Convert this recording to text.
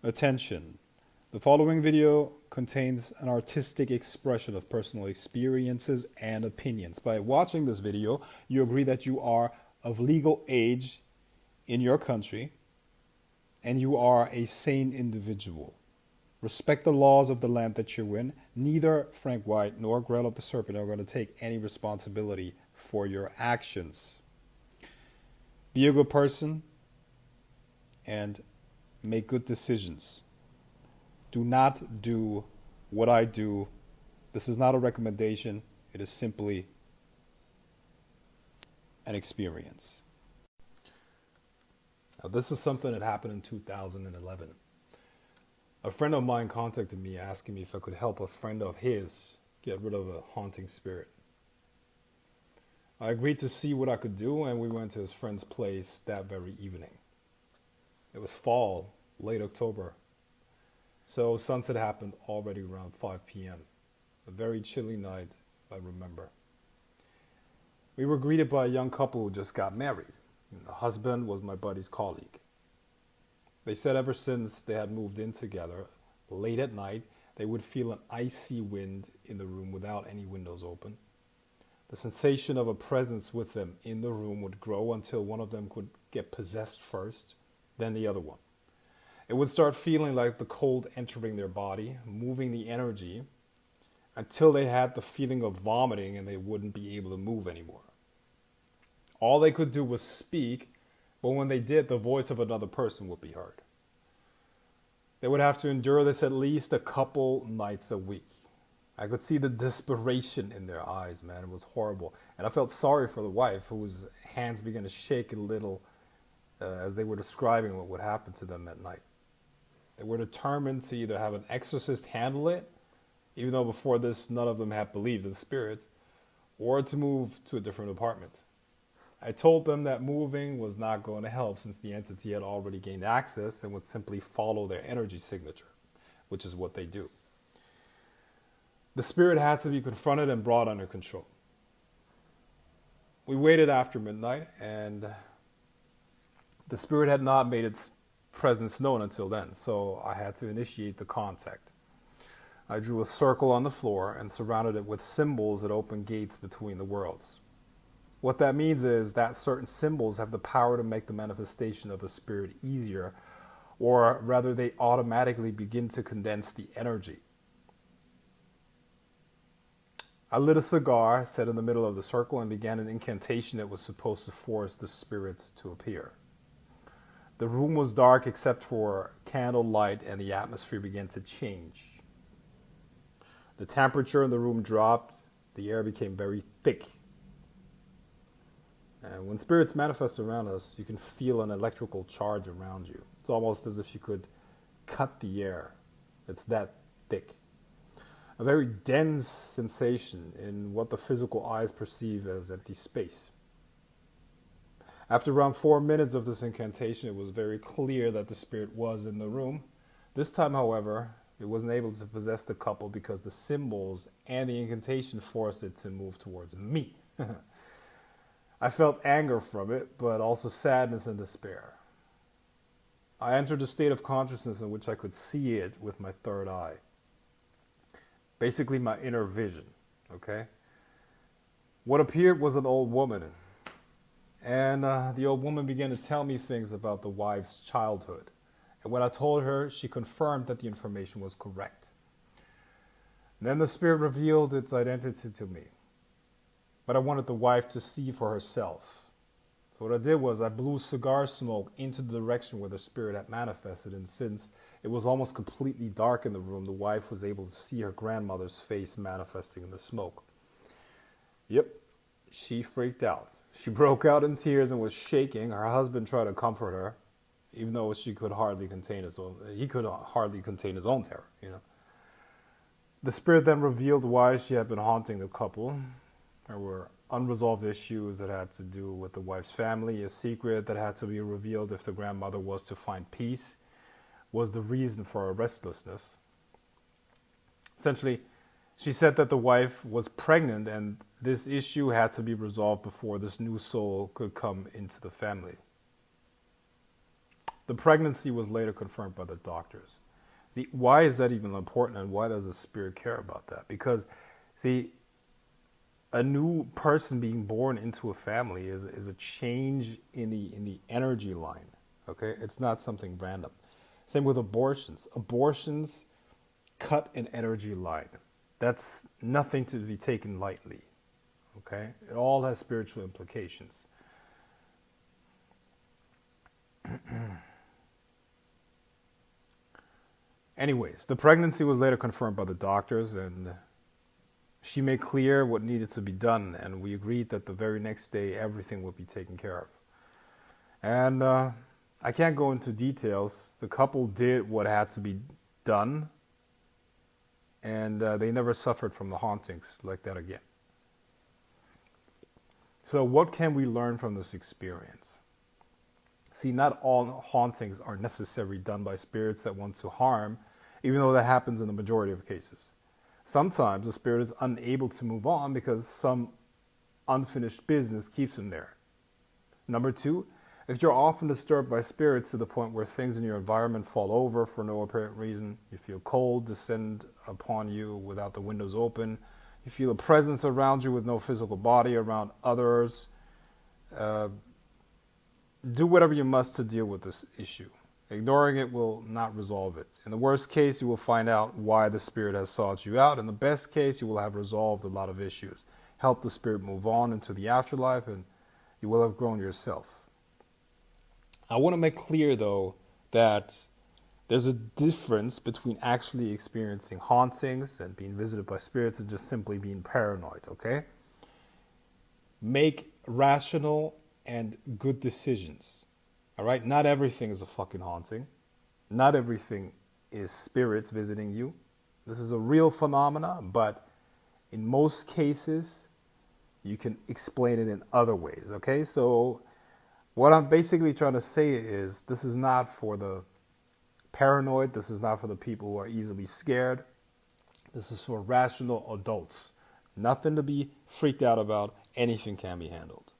Attention. The following video contains an artistic expression of personal experiences and opinions. By watching this video, you agree that you are of legal age in your country and you are a sane individual. Respect the laws of the land that you're in. Neither Frank White nor Grell of the Serpent are going to take any responsibility for your actions. Be a good person and make good decisions. Do not do what I do. This is not a recommendation. It is simply an experience. Now, this is something that happened in 2011. A friend of mine contacted me asking me if I could help a friend of his get rid of a haunting spirit. I agreed to see what I could do, and we went to his friend's place that very evening. It was fall, late October. So sunset happened already around 5 p.m. A very chilly night, I remember. We were greeted by a young couple who just got married. The husband was my buddy's colleague. They said ever since they had moved in together, late at night, they would feel an icy wind in the room without any windows open. The sensation of a presence with them in the room would grow until one of them could get possessed first, then the other one. It would start feeling like the cold entering their body, moving the energy, until they had the feeling of vomiting and they wouldn't be able to move anymore. All they could do was speak, but when they did, the voice of another person would be heard. They would have to endure this at least a couple nights a week. I could see the desperation in their eyes, man. It was horrible. And I felt sorry for the wife, whose hands began to shake a little as they were describing what would happen to them at night. They were determined to either have an exorcist handle it, even though before this none of them had believed in spirits, or to move to a different apartment. I told them that moving was not going to help since the entity had already gained access and would simply follow their energy signature, which is what they do. The spirit had to be confronted and brought under control. We waited after midnight, and the spirit had not made its presence known until then, so I had to initiate the contact. I drew a circle on the floor and surrounded it with symbols that open gates between the worlds. What that means is that certain symbols have the power to make the manifestation of a spirit easier, or rather they automatically begin to condense the energy. I lit a cigar, set in the middle of the circle, and began an incantation that was supposed to force the spirit to appear. The room was dark except for candlelight, and the atmosphere began to change. The temperature in the room dropped, the air became very thick. And when spirits manifest around us, you can feel an electrical charge around you. It's almost as if you could cut the air. It's that thick. A very dense sensation in what the physical eyes perceive as empty space. After around 4 minutes of this incantation, it was very clear that the spirit was in the room. This time, however, it wasn't able to possess the couple because the symbols and the incantation forced it to move towards me. I felt anger from it, but also sadness and despair. I entered a state of consciousness in which I could see it with my third eye. Basically my inner vision, okay? What appeared was an old woman. And the old woman began to tell me things about the wife's childhood. And when I told her, she confirmed that the information was correct. And then the spirit revealed its identity to me. But I wanted the wife to see for herself. So what I did was I blew cigar smoke into the direction where the spirit had manifested. And since it was almost completely dark in the room, the wife was able to see her grandmother's face manifesting in the smoke. Yep, she freaked out. She broke out in tears and was shaking. Her husband tried to comfort her, even though he could hardly contain his own terror, you know. The spirit then revealed why she had been haunting the couple. There were unresolved issues that had to do with the wife's family. A secret that had to be revealed if the grandmother was to find peace was the reason for her restlessness. Essentially, she said that the wife was pregnant and this issue had to be resolved before this new soul could come into the family. The pregnancy was later confirmed by the doctors. See, why is that even important, and why does the spirit care about that? Because, see, a new person being born into a family is a change in the energy line. Okay, it's not something random. Same with abortions. Abortions cut an energy line. That's nothing to be taken lightly. Okay, it all has spiritual implications. Anyways, the pregnancy was later confirmed by the doctors, and she made clear what needed to be done, and we agreed that the very next day everything would be taken care of. And I can't go into details. The couple did what had to be done, and they never suffered from the hauntings like that again. So what can we learn from this experience? See, not all hauntings are necessarily done by spirits that want to harm, even though that happens in the majority of cases. Sometimes the spirit is unable to move on because some unfinished business keeps him there. Number two, if you're often disturbed by spirits to the point where things in your environment fall over for no apparent reason, you feel cold descend upon you without the windows open, you feel a presence around you with no physical body around others, do whatever you must to deal with this issue. Ignoring it will not resolve it. In the worst case, you will find out why the spirit has sought you out. In the best case, you will have resolved a lot of issues, helped the spirit move on into the afterlife, and you will have grown yourself. I want to make clear, though, that there's a difference between actually experiencing hauntings and being visited by spirits and just simply being paranoid, okay? Make rational and good decisions. All right? Not everything is a fucking haunting. Not everything is spirits visiting you. This is a real phenomena, but in most cases, you can explain it in other ways, okay? So what I'm basically trying to say is this is not for the paranoid. This is not for the people who are easily scared. This is for rational adults. Nothing to be freaked out about. Anything can be handled.